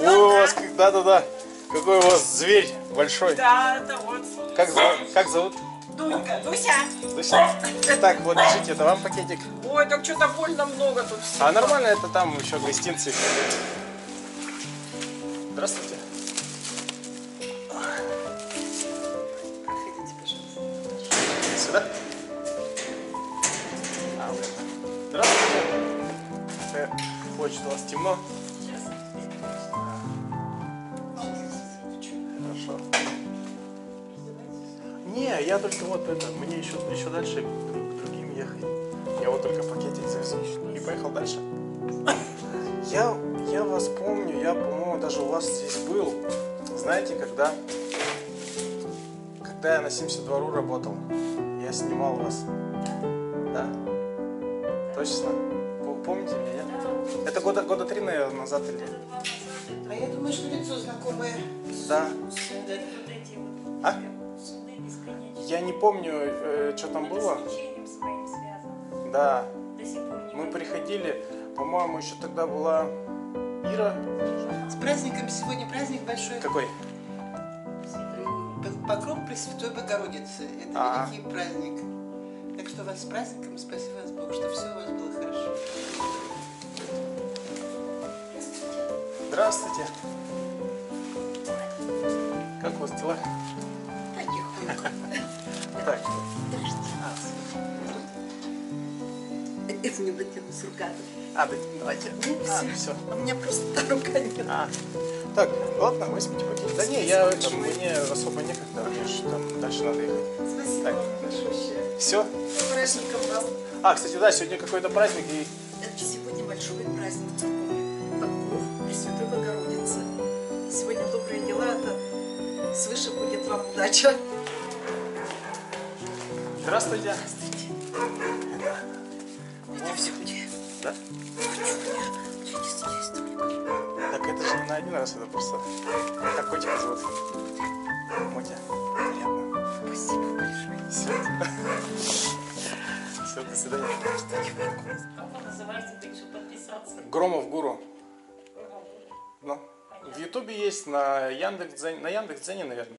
О, да-да-да. Какой у вас зверь большой. Да, это вот. Как зовут? Дунька, Дуся. Дуся. Так, вот, держите, это вам пакетик. Ой, так что-то больно много тут всего. А нормально, это там еще гостинцы. Здравствуйте. Проходите, пожалуйста. Сюда? Здравствуйте. Очень у вас темно. Сейчас. Хорошо. Не, я только вот это, мне еще дальше к другим ехать. Я вот только пакетик завезу и поехал дальше. Я вас помню, я, по-моему, даже у вас здесь был. Знаете, когда я на 72-ру работал, я снимал вас. Да? Точно? Помните меня, нет? Это года 3, наверное, назад или? А я думаю, что лицо знакомое. Да. А? Суды бесконечные. Я не помню, что там было. С лечением своим связано. Да. До сих пор не Мы могу. приходили, по-моему, еще тогда была Ира. С праздником сегодня праздник большой. Какой? Покров Пресвятой Богородицы. Это великий праздник. Так что вас с праздником, спаси вас Бог, что все у вас было хорошо. Здравствуйте. Как у вас дела? Потихоньку. Так. Это не дотянусь рука. Давайте. Все. У меня просто рука нет. Так, ладно, возьмите пакет. Да не, мне особо некогда, мне же там дальше надо ехать. Спасибо Так. вам большое. Все? С праздником вас. Кстати, да, сегодня какой-то праздник и... Это сегодня большой праздник Покров Пресвятой Богородицы. Сегодня добрые дела, это свыше будет вам удача. Здравствуйте. Это все где? Да? Так это же не на один раз, это просто... Как котика зовут? Мотя. Приятно. Спасибо большое. Все, до свидания. Как он называется, ты что подписаться? Громов Гуру. Ну, в Ютубе есть, на Яндекс.Дзене, наверное.